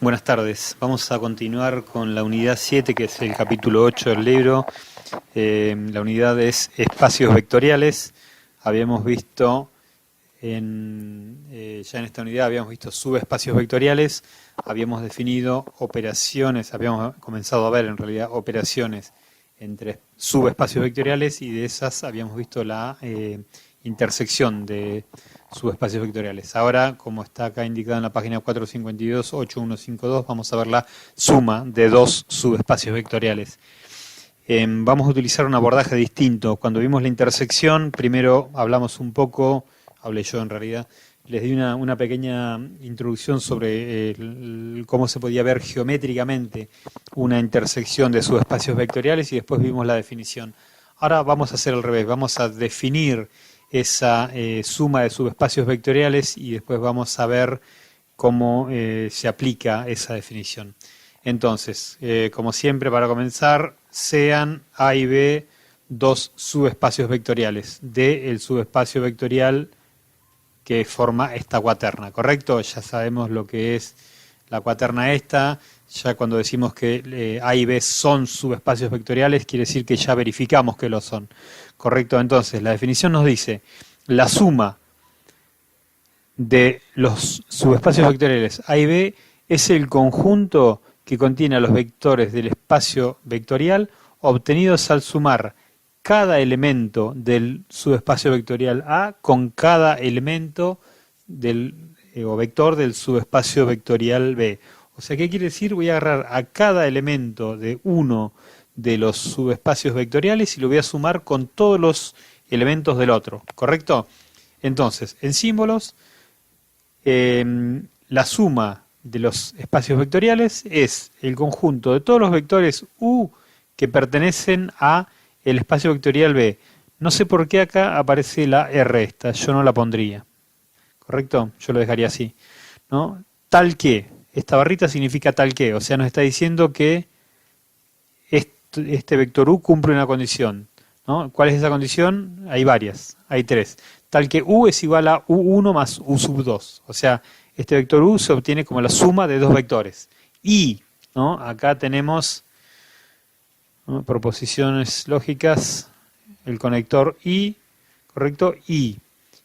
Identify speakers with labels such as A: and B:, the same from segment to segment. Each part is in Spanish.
A: Buenas tardes. Vamos a continuar con la unidad 7, que es el capítulo 8 del libro. La unidad es espacios vectoriales. Habíamos visto, ya en esta unidad habíamos visto subespacios vectoriales, habíamos definido operaciones, habíamos comenzado a ver en realidad operaciones entre subespacios vectoriales y de esas habíamos visto la intersección de subespacios vectoriales. Ahora, como está acá indicado en la página 452-8152, vamos a ver la suma de dos subespacios vectoriales. Vamos a utilizar un abordaje distinto. Cuando vimos la intersección, primero hablamos un poco, hablé yo en realidad, les di una pequeña introducción sobre cómo se podía ver geométricamente una intersección de subespacios vectoriales y después vimos la definición. Ahora vamos a hacer al revés, vamos a definir esa suma de subespacios vectoriales y después vamos a ver cómo se aplica esa definición. Entonces, como siempre, para comenzar, sean A y B dos subespacios vectoriales del subespacio vectorial que forma esta cuaterna, ¿correcto? Ya sabemos lo que es la cuaterna esta. Ya cuando decimos que A y B son subespacios vectoriales, quiere decir que ya verificamos que lo son. ¿Correcto? Entonces, la definición nos dice, la suma de los subespacios vectoriales A y B es el conjunto que contiene a los vectores del espacio vectorial obtenidos al sumar cada elemento del subespacio vectorial A con cada elemento o vector del subespacio vectorial B. O sea, ¿qué quiere decir? Voy a agarrar a cada elemento de uno de los subespacios vectoriales y lo voy a sumar con todos los elementos del otro, ¿correcto? Entonces, en símbolos, la suma de los espacios vectoriales es el conjunto de todos los vectores U que pertenecen a el espacio vectorial B. No sé por qué acá aparece la R esta, yo no la pondría, ¿correcto? Yo lo dejaría así, ¿no? Tal que, esta barrita significa tal que, o sea, nos está diciendo que este vector U cumple una condición, ¿no? ¿Cuál es esa condición? Hay varias, hay tres. Tal que U es igual a U1 más U sub 2, o sea, este vector U se obtiene como la suma de dos vectores. Y, ¿no? Acá tenemos, ¿no?, proposiciones lógicas, el conector I, ¿correcto? Y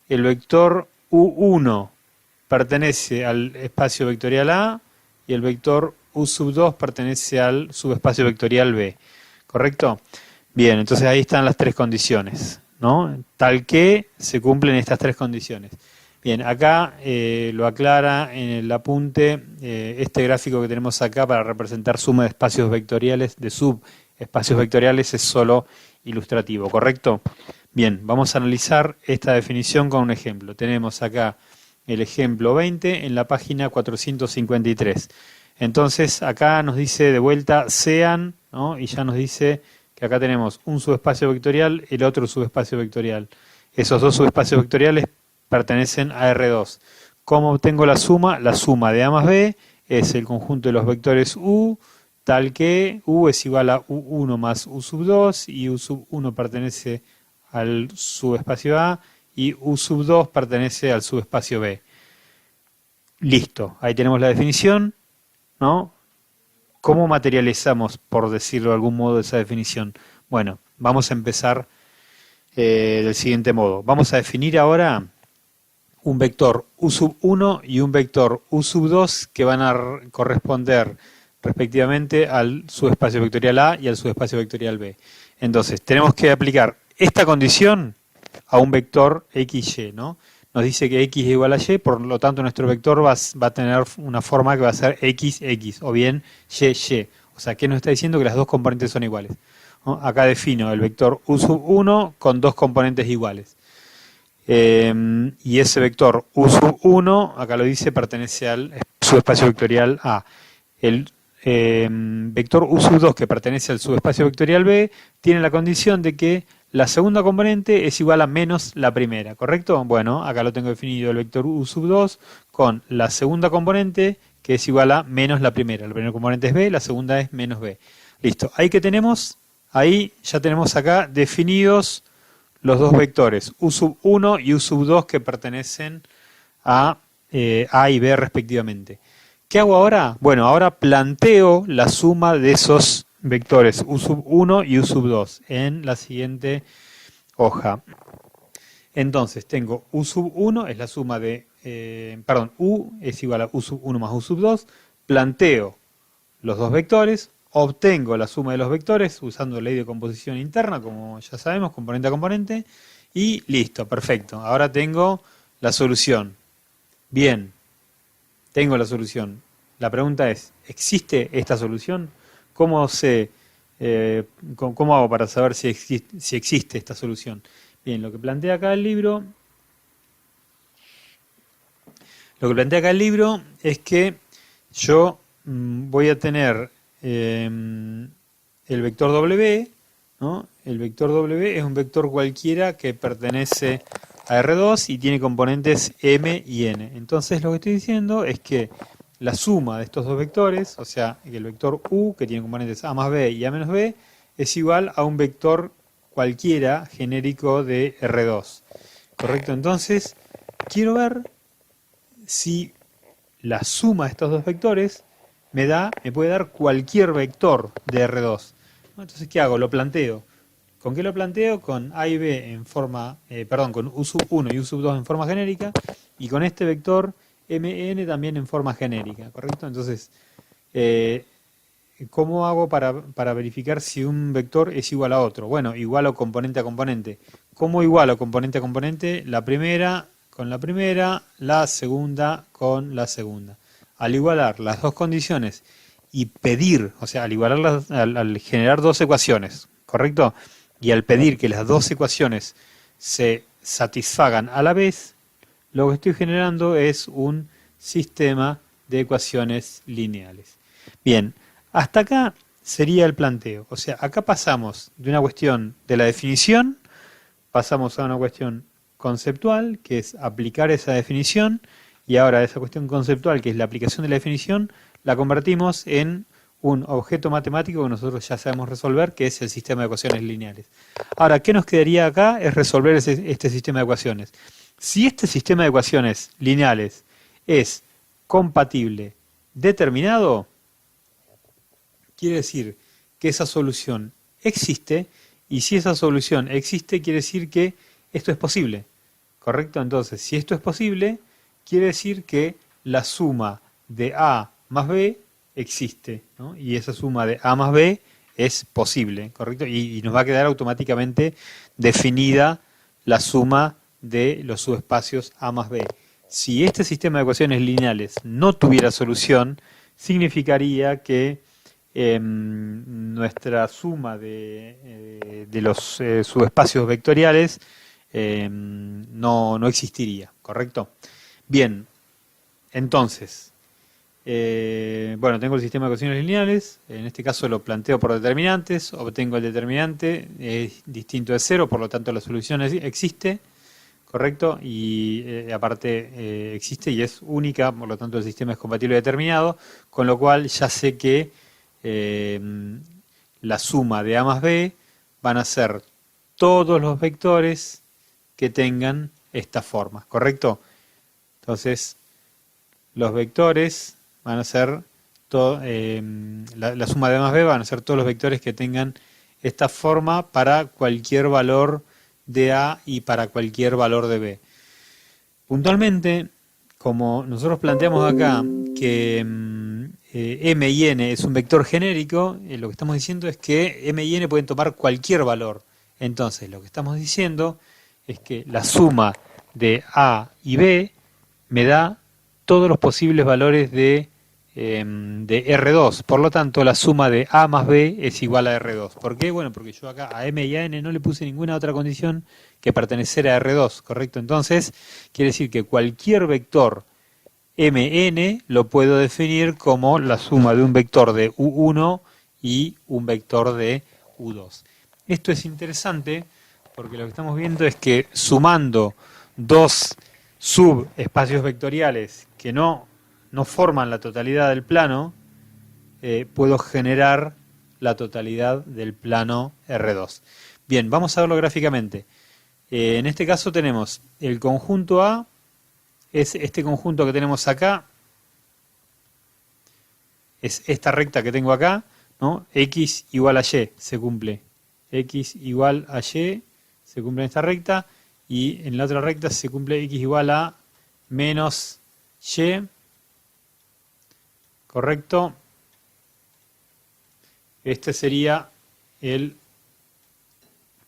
A: el vector U1 pertenece al espacio vectorial A y el vector U sub 2 pertenece al subespacio vectorial B, ¿correcto? Bien, entonces ahí están las tres condiciones, ¿no? Tal que se cumplen estas tres condiciones. Bien, acá lo aclara en el apunte este gráfico que tenemos acá para representar suma de espacios vectoriales, de subespacios vectoriales, es solo ilustrativo, ¿correcto? Bien, vamos a analizar esta definición con un ejemplo. Tenemos acá el ejemplo 20 en la página 453. Entonces acá nos dice de vuelta sean, ¿no? Y ya nos dice que acá tenemos un subespacio vectorial, el otro subespacio vectorial. Esos dos subespacios vectoriales pertenecen a R2. ¿Cómo obtengo la suma? La suma de A más B es el conjunto de los vectores U, tal que U es igual a U1 más U sub 2 y U sub 1 pertenece al subespacio A y U sub 2 pertenece al subespacio B. Listo, ahí tenemos la definición, ¿no? ¿Cómo materializamos, por decirlo de algún modo, esa definición? Bueno, vamos a empezar del siguiente modo. Vamos a definir ahora un vector U sub 1 y un vector U sub 2 que van a corresponder respectivamente al subespacio vectorial A y al subespacio vectorial B. Entonces, tenemos que aplicar esta condición a un vector XY, ¿no? Nos dice que X es igual a Y, por lo tanto nuestro vector va a tener una forma que va a ser XX o bien YY. O sea, ¿qué nos está diciendo? Que las dos componentes son iguales, ¿no? Acá defino el vector U sub 1 con dos componentes iguales. Y ese vector U sub 1, acá lo dice, pertenece al subespacio vectorial A. El vector U sub 2 que pertenece al subespacio vectorial B tiene la condición de que la segunda componente es igual a menos la primera, ¿correcto? Bueno, acá lo tengo definido el vector U sub 2 con la segunda componente que es igual a menos la primera. La primera componente es B, la segunda es menos B. Listo, ahí que tenemos, ahí ya tenemos acá definidos los dos vectores U sub 1 y U sub 2 que pertenecen a A y B respectivamente. ¿Qué hago ahora? Bueno, ahora planteo la suma de esos vectores u sub 1 y u sub 2 en la siguiente hoja. Entonces tengo u sub 1 es la suma de, u es igual a u sub 1 más u sub 2, planteo los dos vectores, obtengo la suma de los vectores usando ley de composición interna, como ya sabemos, componente a componente, y listo, perfecto. Ahora tengo la solución. Bien, tengo la solución. La pregunta es, ¿existe esta solución? ¿Cómo cómo hago para saber si existe esta solución? Bien, lo que plantea acá el libro es que yo voy a tener el vector W, ¿no? El vector W es un vector cualquiera que pertenece a R2 y tiene componentes M y N. Entonces lo que estoy diciendo es que la suma de estos dos vectores, o sea, el vector U, que tiene componentes A más B y A menos B, es igual a un vector cualquiera genérico de R2. ¿Correcto? Entonces, quiero ver si la suma de estos dos vectores me puede dar cualquier vector de R2. Entonces, ¿qué hago? Lo planteo. ¿Con qué lo planteo? Con A y B en forma, con U sub 1 y U sub 2 en forma genérica, y con este vector MN también en forma genérica, ¿correcto? Entonces, ¿cómo hago para verificar si un vector es igual a otro? Bueno, igualo componente a componente. ¿Cómo igualo componente a componente? La primera con la primera, la segunda con la segunda. Al igualar las dos condiciones y pedir, o sea, al igualarlas, al generar dos ecuaciones, ¿correcto? Y al pedir que las dos ecuaciones se satisfagan a la vez, lo que estoy generando es un sistema de ecuaciones lineales. Bien, hasta acá sería el planteo. O sea, acá pasamos de una cuestión de la definición, pasamos a una cuestión conceptual, que es aplicar esa definición, y ahora esa cuestión conceptual, que es la aplicación de la definición, la convertimos en un objeto matemático que nosotros ya sabemos resolver, que es el sistema de ecuaciones lineales. Ahora, ¿qué nos quedaría acá? Es resolver este sistema de ecuaciones. Si este sistema de ecuaciones lineales es compatible determinado, quiere decir que esa solución existe, y si esa solución existe, quiere decir que esto es posible, ¿correcto? Entonces, si esto es posible, quiere decir que la suma de A más B existe, ¿no? Y esa suma de A más B es posible, ¿correcto? Y nos va a quedar automáticamente definida la suma de los subespacios A más B. Si este sistema de ecuaciones lineales no tuviera solución, significaría que nuestra suma de los subespacios vectoriales no existiría, ¿correcto? Bien, entonces, bueno, tengo el sistema de ecuaciones lineales, en este caso lo planteo por determinantes, obtengo el determinante, es distinto de cero, por lo tanto la solución existe, ¿correcto? Y aparte existe y es única, por lo tanto el sistema es compatible determinado, con lo cual ya sé que la suma de A más B van a ser todos los vectores que tengan esta forma, ¿correcto? Entonces, los vectores van a ser, la suma de A más B van a ser todos los vectores que tengan esta forma para cualquier valor de A y para cualquier valor de B. Puntualmente, como nosotros planteamos acá que M y N es un vector genérico, lo que estamos diciendo es que M y N pueden tomar cualquier valor. Entonces, lo que estamos diciendo es que la suma de A y B me da todos los posibles valores de R2. Por lo tanto, la suma de A más B es igual a R2. ¿Por qué? Bueno, porque yo acá a M y a N no le puse ninguna otra condición que pertenecer a R2, ¿correcto? Entonces, quiere decir que cualquier vector Mn lo puedo definir como la suma de un vector de U1 y un vector de U2. Esto es interesante porque lo que estamos viendo es que sumando dos subespacios vectoriales que no forman la totalidad del plano, puedo generar la totalidad del plano R2. Bien, vamos a verlo gráficamente. En este caso tenemos el conjunto A, es este conjunto que tenemos acá, es esta recta que tengo acá, ¿no? X igual a Y se cumple. X igual a Y se cumple en esta recta, y en la otra recta se cumple X igual a menos Y, ¿correcto? Este sería el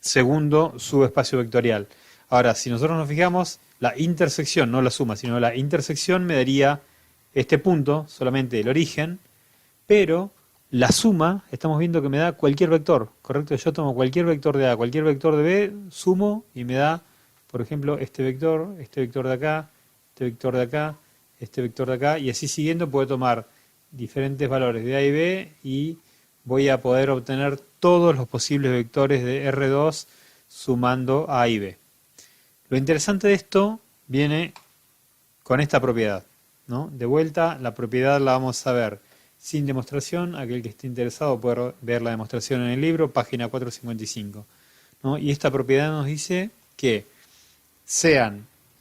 A: segundo subespacio vectorial. Ahora, si nosotros nos fijamos, la intersección, no la suma, sino la intersección me daría este punto, solamente el origen, pero la suma, estamos viendo que me da cualquier vector, ¿correcto? Yo tomo cualquier vector de A, cualquier vector de B, sumo y me da, por ejemplo, este vector de acá, este vector de acá, este vector de acá, y así siguiendo puedo tomar diferentes valores de A y B y voy a poder obtener todos los posibles vectores de R2 sumando A y B. Lo interesante de esto viene con esta propiedad, ¿no? De vuelta, la propiedad la vamos a ver sin demostración. Aquel que esté interesado puede ver la demostración en el libro, página 455, ¿no? Y esta propiedad nos dice que sea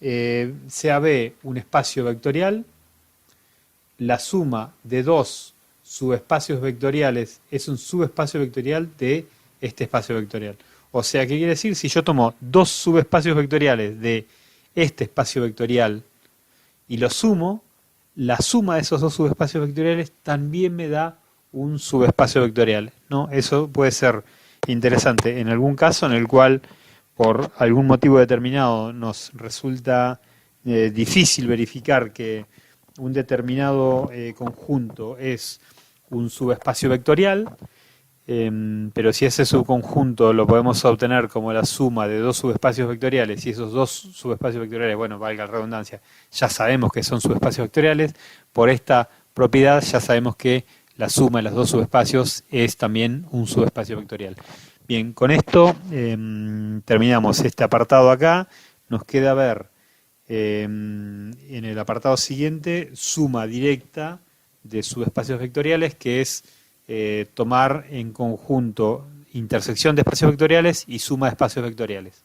A: B un espacio vectorial, la suma de dos subespacios vectoriales es un subespacio vectorial de este espacio vectorial. O sea, ¿qué quiere decir? Si yo tomo dos subespacios vectoriales de este espacio vectorial y los sumo, la suma de esos dos subespacios vectoriales también me da un subespacio vectorial, ¿no? Eso puede ser interesante en algún caso en el cual por algún motivo determinado nos resulta difícil verificar que un determinado conjunto es un subespacio vectorial, pero si ese subconjunto lo podemos obtener como la suma de dos subespacios vectoriales y esos dos subespacios vectoriales, bueno, valga la redundancia, ya sabemos que son subespacios vectoriales, por esta propiedad ya sabemos que la suma de los dos subespacios es también un subespacio vectorial. Bien, con esto terminamos este apartado acá. Nos queda ver en el apartado siguiente suma directa de subespacios vectoriales, que es tomar en conjunto intersección de espacios vectoriales y suma de espacios vectoriales.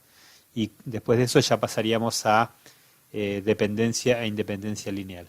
A: Y después de eso ya pasaríamos a dependencia e independencia lineal.